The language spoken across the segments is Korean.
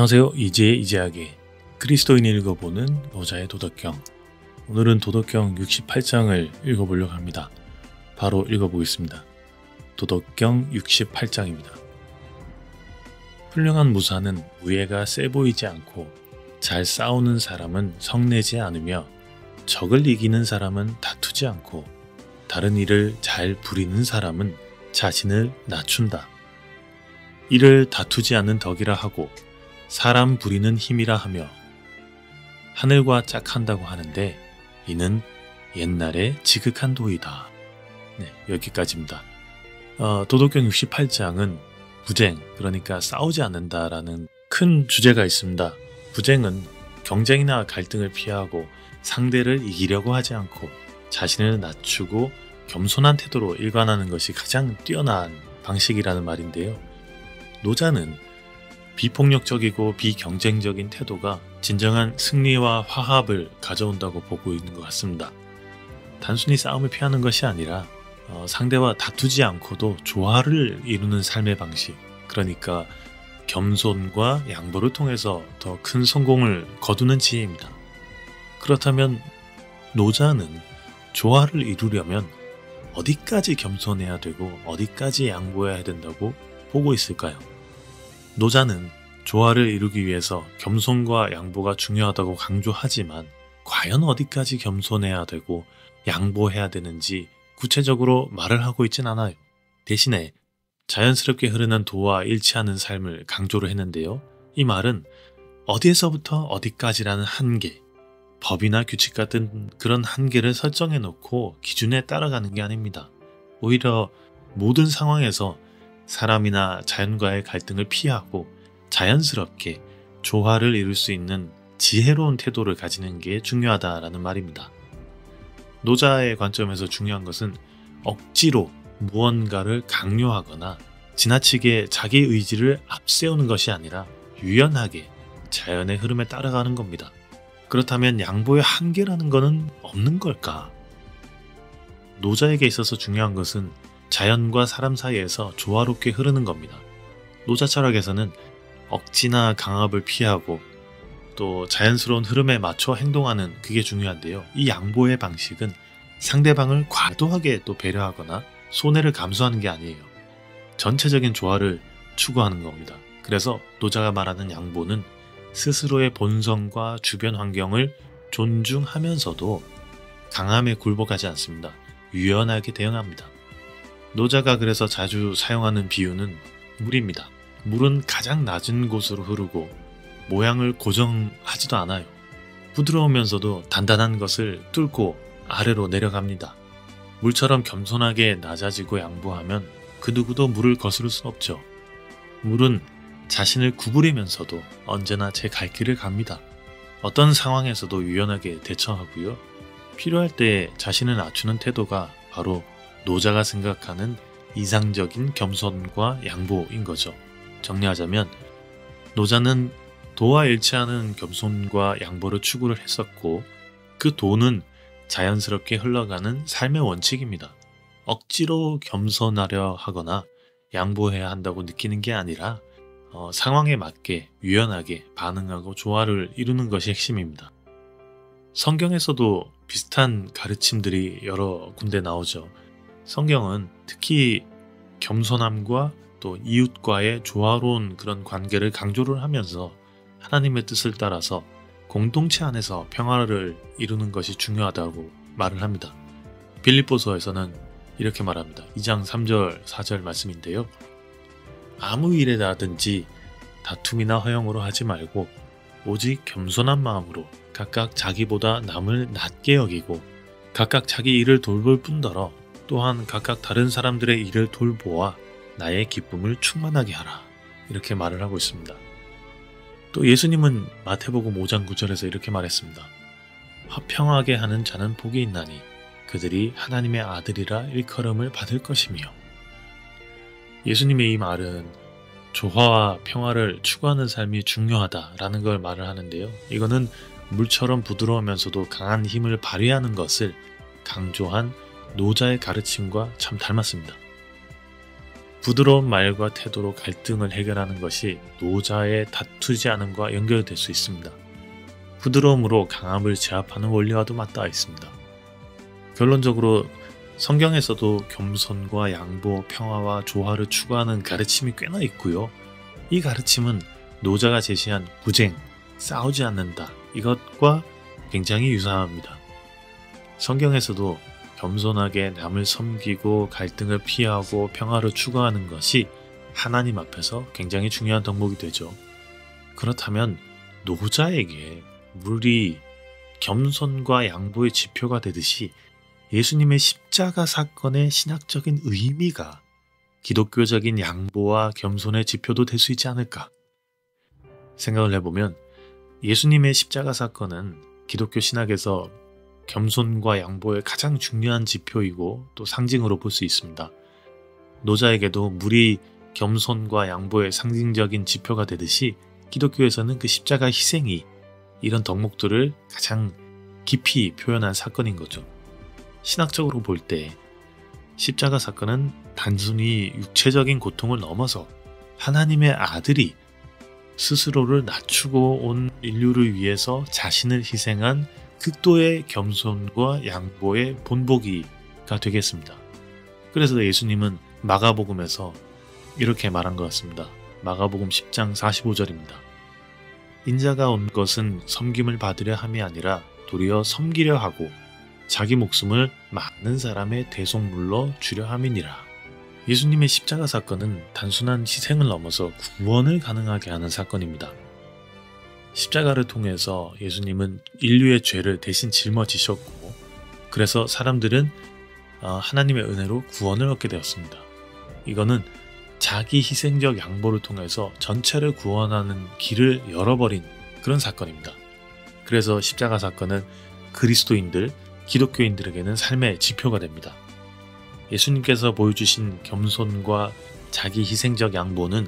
안녕하세요. 이지의 이지하게 그리스도인이 읽어보는 노자의 도덕경. 오늘은 도덕경 68장을 읽어보려고 합니다. 바로 읽어보겠습니다. 도덕경 68장입니다. 훌륭한 무사는 무예가 세 보이지 않고 잘 싸우는 사람은 성내지 않으며 적을 이기는 사람은 다투지 않고 다른 일을 잘 부리는 사람은 자신을 낮춘다. 이를 다투지 않는 덕이라 하고 사람 부리는 힘이라 하며 하늘과 짝한다고 하는데 이는 옛날에 지극한 도이다. 네, 여기까지입니다. 도덕경 68장은 부쟁, 그러니까 싸우지 않는다라는 큰 주제가 있습니다. 부쟁은 경쟁이나 갈등을 피하고 상대를 이기려고 하지 않고 자신을 낮추고 겸손한 태도로 일관하는 것이 가장 뛰어난 방식이라는 말인데요. 노자는 비폭력적이고 비경쟁적인 태도가 진정한 승리와 화합을 가져온다고 보고 있는 것 같습니다. 단순히 싸움을 피하는 것이 아니라 상대와 다투지 않고도 조화를 이루는 삶의 방식, 그러니까 겸손과 양보를 통해서 더 큰 성공을 거두는 지혜입니다. 그렇다면 노자는 조화를 이루려면 어디까지 겸손해야 되고 어디까지 양보해야 된다고 보고 있을까요? 노자는 조화를 이루기 위해서 겸손과 양보가 중요하다고 강조하지만 과연 어디까지 겸손해야 되고 양보해야 되는지 구체적으로 말을 하고 있진 않아요. 대신에 자연스럽게 흐르는 도와 일치하는 삶을 강조를 했는데요. 이 말은 어디에서부터 어디까지라는 한계, 법이나 규칙 같은 그런 한계를 설정해 놓고 기준에 따라가는 게 아닙니다. 오히려 모든 상황에서 사람이나 자연과의 갈등을 피하고 자연스럽게 조화를 이룰 수 있는 지혜로운 태도를 가지는 게 중요하다라는 말입니다. 노자의 관점에서 중요한 것은 억지로 무언가를 강요하거나 지나치게 자기 의지를 앞세우는 것이 아니라 유연하게 자연의 흐름에 따라가는 겁니다. 그렇다면 양보의 한계라는 것은 없는 걸까? 노자에게 있어서 중요한 것은 자연과 사람 사이에서 조화롭게 흐르는 겁니다. 노자 철학에서는 억지나 강압을 피하고 또 자연스러운 흐름에 맞춰 행동하는 그게 중요한데요. 이 양보의 방식은 상대방을 과도하게 또 배려하거나 손해를 감수하는 게 아니에요. 전체적인 조화를 추구하는 겁니다. 그래서 노자가 말하는 양보는 스스로의 본성과 주변 환경을 존중하면서도 강함에 굴복하지 않습니다. 유연하게 대응합니다. 노자가 그래서 자주 사용하는 비유는 물입니다. 물은 가장 낮은 곳으로 흐르고 모양을 고정하지도 않아요. 부드러우면서도 단단한 것을 뚫고 아래로 내려갑니다. 물처럼 겸손하게 낮아지고 양보하면 그 누구도 물을 거스를 수 없죠. 물은 자신을 구부리면서도 언제나 제 갈 길을 갑니다. 어떤 상황에서도 유연하게 대처하고요. 필요할 때 자신을 낮추는 태도가 바로 노자가 생각하는 이상적인 겸손과 양보인 거죠. 정리하자면 노자는 도와 일치하는 겸손과 양보를 추구를 했었고 그 도는 자연스럽게 흘러가는 삶의 원칙입니다. 억지로 겸손하려 하거나 양보해야 한다고 느끼는 게 아니라 상황에 맞게 유연하게 반응하고 조화를 이루는 것이 핵심입니다. 성경에서도 비슷한 가르침들이 여러 군데 나오죠. 성경은 특히 겸손함과 또 이웃과의 조화로운 그런 관계를 강조를 하면서 하나님의 뜻을 따라서 공동체 안에서 평화를 이루는 것이 중요하다고 말을 합니다. 빌립보서에서는 이렇게 말합니다. 2장 3절 4절 말씀인데요. 아무 일에라든지 다툼이나 허영으로 하지 말고 오직 겸손한 마음으로 각각 자기보다 남을 낮게 여기고 각각 자기 일을 돌볼 뿐더러 또한 각각 다른 사람들의 일을 돌보아 나의 기쁨을 충만하게 하라. 이렇게 말을 하고 있습니다. 또 예수님은 마태복음 5장 9절에서 이렇게 말했습니다. 화평하게 하는 자는 복이 있나니 그들이 하나님의 아들이라 일컬음을 받을 것이며. 예수님의 이 말은 조화와 평화를 추구하는 삶이 중요하다라는 걸 말을 하는데요. 이거는 물처럼 부드러우면서도 강한 힘을 발휘하는 것을 강조한 노자의 가르침과 참 닮았습니다. 부드러운 말과 태도로 갈등을 해결하는 것이 노자의 다투지 않음과 연결될 수 있습니다. 부드러움으로 강함을 제압하는 원리와도 맞닿아 있습니다. 결론적으로 성경에서도 겸손과 양보, 평화와 조화를 추구하는 가르침이 꽤나 있고요. 이 가르침은 노자가 제시한 구쟁, 싸우지 않는다 이것과 굉장히 유사합니다. 성경에서도 겸손하게 남을 섬기고 갈등을 피하고 평화를 추구하는 것이 하나님 앞에서 굉장히 중요한 덕목이 되죠. 그렇다면 노자에게 물이 겸손과 양보의 지표가 되듯이 예수님의 십자가 사건의 신학적인 의미가 기독교적인 양보와 겸손의 지표도 될 수 있지 않을까 생각을 해보면 예수님의 십자가 사건은 기독교 신학에서 겸손과 양보의 가장 중요한 지표이고 또 상징으로 볼 수 있습니다. 노자에게도 물이 겸손과 양보의 상징적인 지표가 되듯이 기독교에서는 그 십자가 희생이 이런 덕목들을 가장 깊이 표현한 사건인 거죠. 신학적으로 볼 때 십자가 사건은 단순히 육체적인 고통을 넘어서 하나님의 아들이 스스로를 낮추고 온 인류를 위해서 자신을 희생한 극도의 겸손과 양보의 본보기가 되겠습니다. 그래서 예수님은 마가복음에서 이렇게 말한 것 같습니다. 마가복음 10장 45절입니다. 인자가 온 것은 섬김을 받으려 함이 아니라 도리어 섬기려 하고 자기 목숨을 많은 사람의 대속물로 주려 함이니라. 예수님의 십자가 사건은 단순한 희생을 넘어서 구원을 가능하게 하는 사건입니다. 십자가를 통해서 예수님은 인류의 죄를 대신 짊어지셨고 그래서 사람들은 하나님의 은혜로 구원을 얻게 되었습니다. 이거는 자기 희생적 양보를 통해서 전체를 구원하는 길을 열어버린 그런 사건입니다. 그래서 십자가 사건은 그리스도인들, 기독교인들에게는 삶의 지표가 됩니다. 예수님께서 보여주신 겸손과 자기 희생적 양보는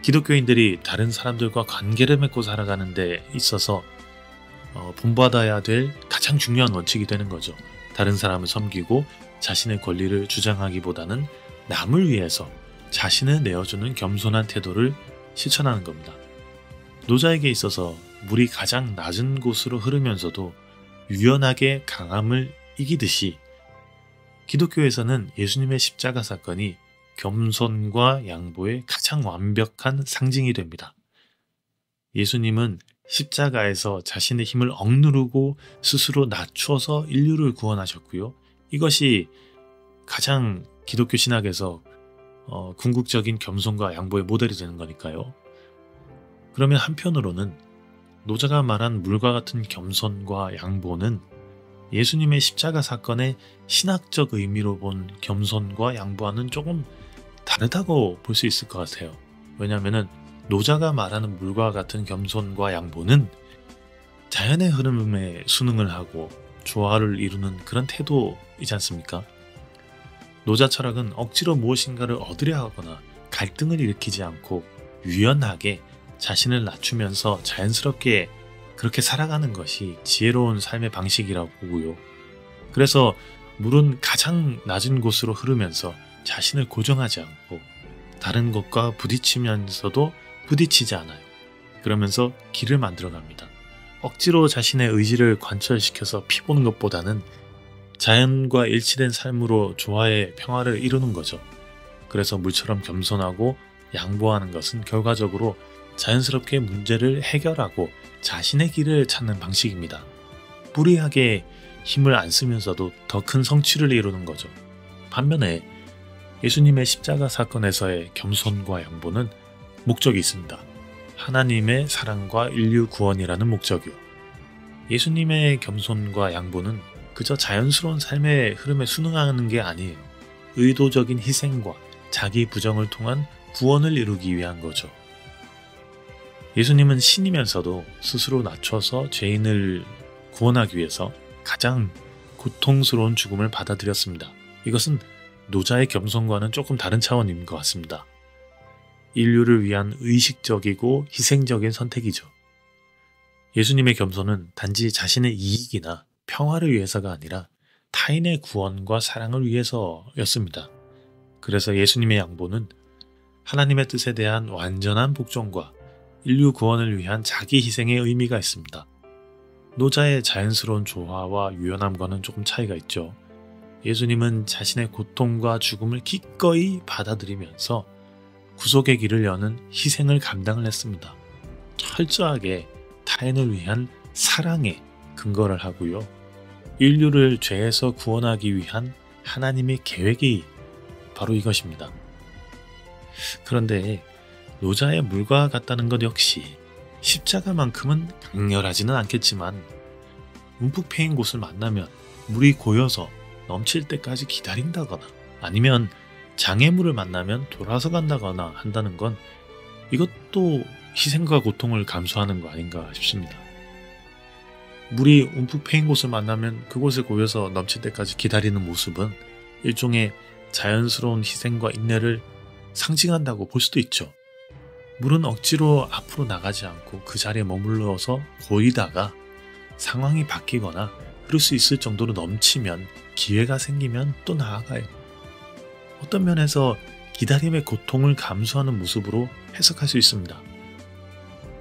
기독교인들이 다른 사람들과 관계를 맺고 살아가는 데 있어서 본받아야 될 가장 중요한 원칙이 되는 거죠. 다른 사람을 섬기고 자신의 권리를 주장하기보다는 남을 위해서 자신을 내어주는 겸손한 태도를 실천하는 겁니다. 노자에게 있어서 물이 가장 낮은 곳으로 흐르면서도 유연하게 강함을 이기듯이 기독교에서는 예수님의 십자가 사건이 겸손과 양보의 가장 완벽한 상징이 됩니다. 예수님은 십자가에서 자신의 힘을 억누르고 스스로 낮추어서 인류를 구원하셨고요. 이것이 가장 기독교 신학에서 궁극적인 겸손과 양보의 모델이 되는 거니까요. 그러면 한편으로는 노자가 말한 물과 같은 겸손과 양보는 예수님의 십자가 사건의 신학적 의미로 본 겸손과 양보와는 조금 다르다고 볼 수 있을 것 같아요. 왜냐하면 노자가 말하는 물과 같은 겸손과 양보는 자연의 흐름에 순응을 하고 조화를 이루는 그런 태도이지 않습니까? 노자 철학은 억지로 무엇인가를 얻으려 하거나 갈등을 일으키지 않고 유연하게 자신을 낮추면서 자연스럽게 그렇게 살아가는 것이 지혜로운 삶의 방식이라고 보고요. 그래서 물은 가장 낮은 곳으로 흐르면서 자신을 고정하지 않고 다른 것과 부딪히면서도 부딪히지 않아요. 그러면서 길을 만들어갑니다. 억지로 자신의 의지를 관철시켜서 피보는 것보다는 자연과 일치된 삶으로 조화의 평화를 이루는 거죠. 그래서 물처럼 겸손하고 양보하는 것은 결과적으로 자연스럽게 문제를 해결하고 자신의 길을 찾는 방식입니다. 무리하게 힘을 안 쓰면서도 더 큰 성취를 이루는 거죠. 반면에 예수님의 십자가 사건에서의 겸손과 양보는 목적이 있습니다. 하나님의 사랑과 인류 구원이라는 목적이요. 예수님의 겸손과 양보는 그저 자연스러운 삶의 흐름에 순응하는 게 아니에요. 의도적인 희생과 자기 부정을 통한 구원을 이루기 위한 거죠. 예수님은 신이면서도 스스로 낮춰서 죄인을 구원하기 위해서 가장 고통스러운 죽음을 받아들였습니다. 이것은 노자의 겸손과는 조금 다른 차원인 것 같습니다. 인류를 위한 의식적이고 희생적인 선택이죠. 예수님의 겸손은 단지 자신의 이익이나 평화를 위해서가 아니라 타인의 구원과 사랑을 위해서였습니다. 그래서 예수님의 양보는 하나님의 뜻에 대한 완전한 복종과 인류 구원을 위한 자기 희생의 의미가 있습니다. 노자의 자연스러운 조화와 유연함과는 조금 차이가 있죠. 예수님은 자신의 고통과 죽음을 기꺼이 받아들이면서 구속의 길을 여는 희생을 감당을 했습니다. 철저하게 타인을 위한 사랑에 근거를 하고요. 인류를 죄에서 구원하기 위한 하나님의 계획이 바로 이것입니다. 그런데 노자의 물과 같다는 것 역시 십자가만큼은 강렬하지는 않겠지만 움푹 패인 곳을 만나면 물이 고여서 넘칠 때까지 기다린다거나 아니면 장애물을 만나면 돌아서 간다거나 한다는 건 이것도 희생과 고통을 감수하는 거 아닌가 싶습니다. 물이 움푹 패인 곳을 만나면 그곳에 고여서 넘칠 때까지 기다리는 모습은 일종의 자연스러운 희생과 인내를 상징한다고 볼 수도 있죠. 물은 억지로 앞으로 나가지 않고 그 자리에 머물러서 고이다가 상황이 바뀌거나 흐를 수 있을 정도로 넘치면 기회가 생기면 또 나아가요. 어떤 면에서 기다림의 고통을 감수하는 모습으로 해석할 수 있습니다.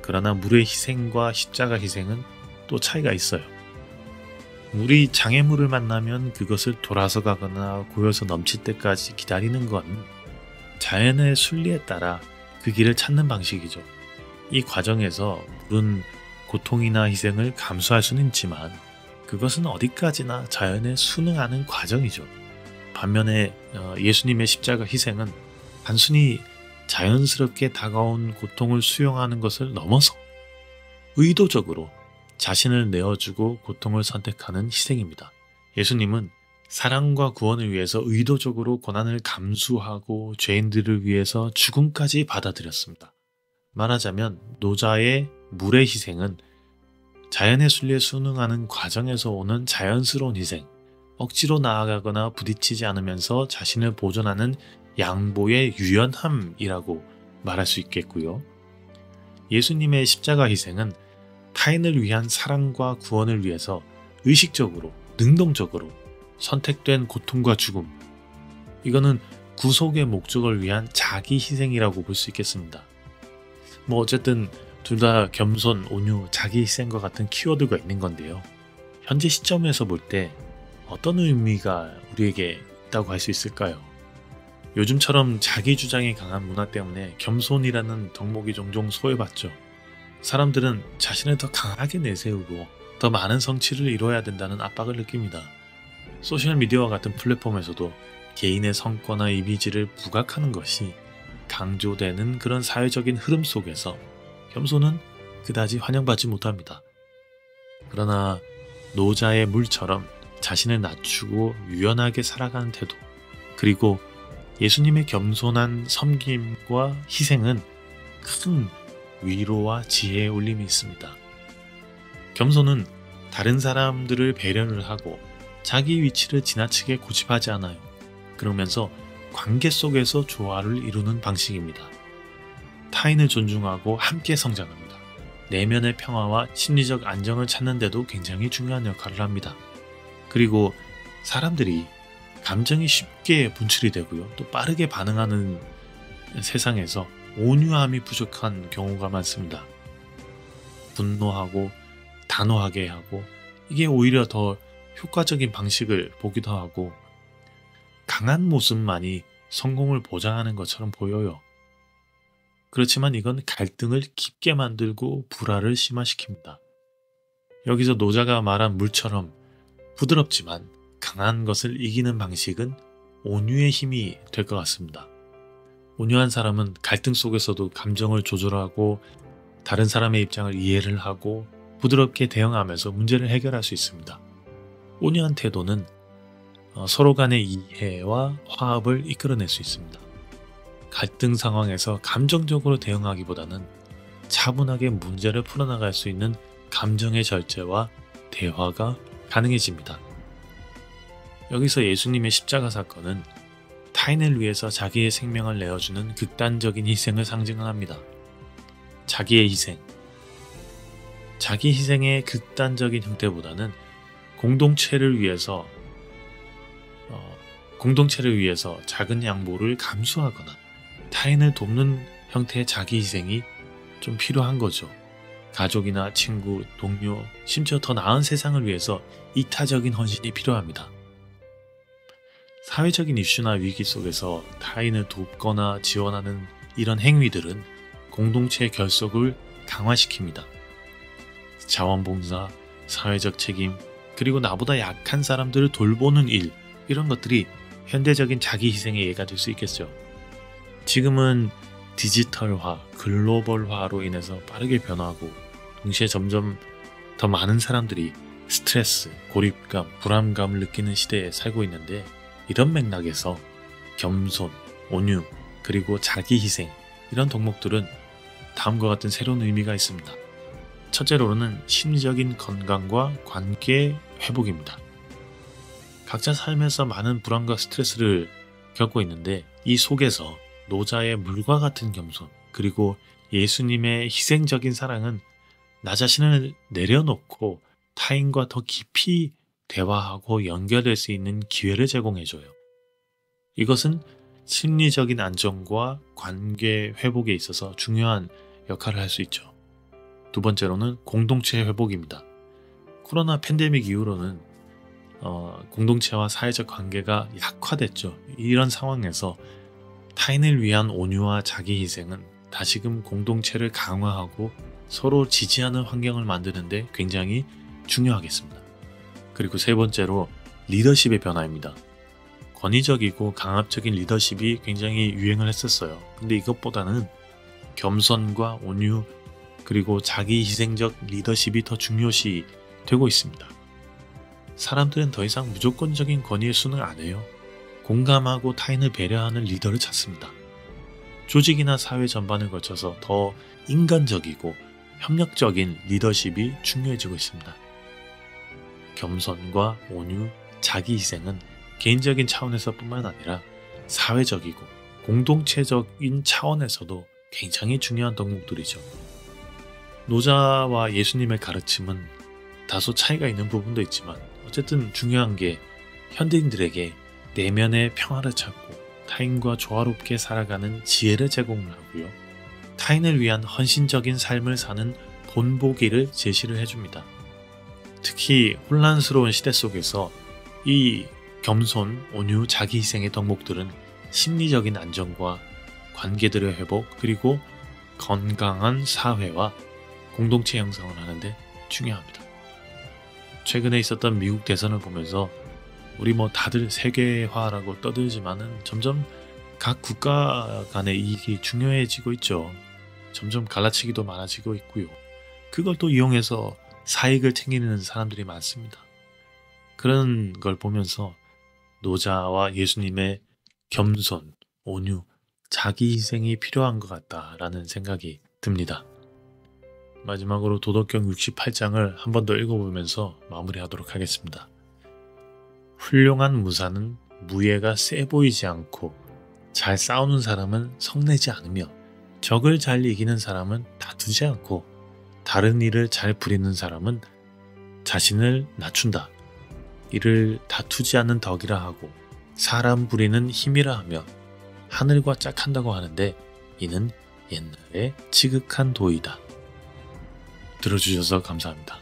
그러나 물의 희생과 십자가 희생은 또 차이가 있어요. 물이 장애물을 만나면 그것을 돌아서 가거나 고여서 넘칠 때까지 기다리는 건 자연의 순리에 따라 그 길을 찾는 방식이죠. 이 과정에서 물은 고통이나 희생을 감수할 수는 있지만 그것은 어디까지나 자연에 순응하는 과정이죠. 반면에 예수님의 십자가 희생은 단순히 자연스럽게 다가온 고통을 수용하는 것을 넘어서 의도적으로 자신을 내어주고 고통을 선택하는 희생입니다. 예수님은 사랑과 구원을 위해서 의도적으로 고난을 감수하고 죄인들을 위해서 죽음까지 받아들였습니다. 말하자면 노자의 물의 희생은 자연의 순리에 순응하는 과정에서 오는 자연스러운 희생, 억지로 나아가거나 부딪히지 않으면서 자신을 보존하는 양보의 유연함이라고 말할 수 있겠고요. 예수님의 십자가 희생은 타인을 위한 사랑과 구원을 위해서 의식적으로, 능동적으로 선택된 고통과 죽음, 이거는 구속의 목적을 위한 자기 희생이라고 볼 수 있겠습니다. 어쨌든 둘 다 겸손, 온유, 자기 희생과 같은 키워드가 있는 건데요. 현재 시점에서 볼 때 어떤 의미가 우리에게 있다고 할 수 있을까요? 요즘처럼 자기 주장이 강한 문화 때문에 겸손이라는 덕목이 종종 소외받죠. 사람들은 자신을 더 강하게 내세우고 더 많은 성취를 이뤄야 된다는 압박을 느낍니다. 소셜미디어와 같은 플랫폼에서도 개인의 성과나 이미지를 부각하는 것이 강조되는 그런 사회적인 흐름 속에서 겸손은 그다지 환영받지 못합니다. 그러나 노자의 물처럼 자신을 낮추고 유연하게 살아가는 태도, 그리고 예수님의 겸손한 섬김과 희생은 큰 위로와 지혜의 울림이 있습니다. 겸손은 다른 사람들을 배려를 하고 자기 위치를 지나치게 고집하지 않아요. 그러면서 관계 속에서 조화를 이루는 방식입니다. 타인을 존중하고 함께 성장합니다. 내면의 평화와 심리적 안정을 찾는 데도 굉장히 중요한 역할을 합니다. 그리고 사람들이 감정이 쉽게 분출이 되고요. 또 빠르게 반응하는 세상에서 온유함이 부족한 경우가 많습니다. 분노하고 단호하게 하고 이게 오히려 더 효과적인 방식을 보기도 하고 강한 모습만이 성공을 보장하는 것처럼 보여요. 그렇지만 이건 갈등을 깊게 만들고 불화를 심화시킵니다. 여기서 노자가 말한 물처럼 부드럽지만 강한 것을 이기는 방식은 온유의 힘이 될 것 같습니다. 온유한 사람은 갈등 속에서도 감정을 조절하고 다른 사람의 입장을 이해를 하고 부드럽게 대응하면서 문제를 해결할 수 있습니다. 온유한 태도는 서로 간의 이해와 화합을 이끌어낼 수 있습니다. 갈등 상황에서 감정적으로 대응하기보다는 차분하게 문제를 풀어나갈 수 있는 감정의 절제와 대화가 가능해집니다. 여기서 예수님의 십자가 사건은 타인을 위해서 자기의 생명을 내어주는 극단적인 희생을 상징합니다. 자기의 희생. 자기 희생의 극단적인 형태보다는 공동체를 위해서 공동체를 위해서 작은 양보를 감수하거나 타인을 돕는 형태의 자기 희생이 좀 필요한 거죠. 가족이나 친구, 동료, 심지어 더 나은 세상을 위해서 이타적인 헌신이 필요합니다. 사회적인 이슈나 위기 속에서 타인을 돕거나 지원하는 이런 행위들은 공동체의 결속을 강화시킵니다. 자원봉사, 사회적 책임, 그리고 나보다 약한 사람들을 돌보는 일, 이런 것들이 현대적인 자기 희생의 예가 될 수 있겠죠. 지금은 디지털화, 글로벌화로 인해서 빠르게 변화하고 동시에 점점 더 많은 사람들이 스트레스, 고립감, 불안감을 느끼는 시대에 살고 있는데, 이런 맥락에서 겸손, 온유, 그리고 자기 희생, 이런 덕목들은 다음과 같은 새로운 의미가 있습니다. 첫째로는 심리적인 건강과 관계 회복입니다. 각자 삶에서 많은 불안과 스트레스를 겪고 있는데, 이 속에서 노자의 물과 같은 겸손, 그리고 예수님의 희생적인 사랑은 나 자신을 내려놓고 타인과 더 깊이 대화하고 연결될 수 있는 기회를 제공해줘요. 이것은 심리적인 안정과 관계 회복에 있어서 중요한 역할을 할 수 있죠. 두 번째로는 공동체 회복입니다. 코로나 팬데믹 이후로는 공동체와 사회적 관계가 약화됐죠. 이런 상황에서 타인을 위한 온유와 자기 희생은 다시금 공동체를 강화하고 서로 지지하는 환경을 만드는데 굉장히 중요하겠습니다. 그리고 세 번째로 리더십의 변화입니다. 권위적이고 강압적인 리더십이 굉장히 유행을 했었어요. 근데 이것보다는 겸손과 온유, 그리고 자기 희생적 리더십이 더 중요시 되고 있습니다. 사람들은 더 이상 무조건적인 권위에 순응을 안 해요. 공감하고 타인을 배려하는 리더를 찾습니다. 조직이나 사회 전반을 거쳐서 더 인간적이고 협력적인 리더십이 중요해지고 있습니다. 겸손과 온유, 자기 희생은 개인적인 차원에서 뿐만 아니라 사회적이고 공동체적인 차원에서도 굉장히 중요한 덕목들이죠. 노자와 예수님의 가르침은 다소 차이가 있는 부분도 있지만 어쨌든 중요한 게 현대인들에게 내면의 평화를 찾고 타인과 조화롭게 살아가는 지혜를 제공을 하고요. 타인을 위한 헌신적인 삶을 사는 본보기를 제시를 해줍니다. 특히 혼란스러운 시대 속에서 이 겸손, 온유, 자기 희생의 덕목들은 심리적인 안정과 관계들의 회복, 그리고 건강한 사회와 공동체 형성을 하는데 중요합니다. 최근에 있었던 미국 대선을 보면서 우리 다들 세계화라고 떠들지만은 점점 각 국가 간의 이익이 중요해지고 있죠. 점점 갈라치기도 많아지고 있고요. 그걸 또 이용해서 사익을 챙기는 사람들이 많습니다. 그런 걸 보면서 노자와 예수님의 겸손, 온유, 자기 희생이 필요한 것 같다라는 생각이 듭니다. 마지막으로 도덕경 68장을 한 번 더 읽어보면서 마무리하도록 하겠습니다. 훌륭한 무사는 무예가 세 보이지 않고 잘 싸우는 사람은 성내지 않으며 적을 잘 이기는 사람은 다투지 않고 다른 일을 잘 부리는 사람은 자신을 낮춘다. 이를 다투지 않는 덕이라 하고 사람 부리는 힘이라 하며 하늘과 짝한다고 하는데 이는 옛날에 지극한 도이다. 들어주셔서 감사합니다.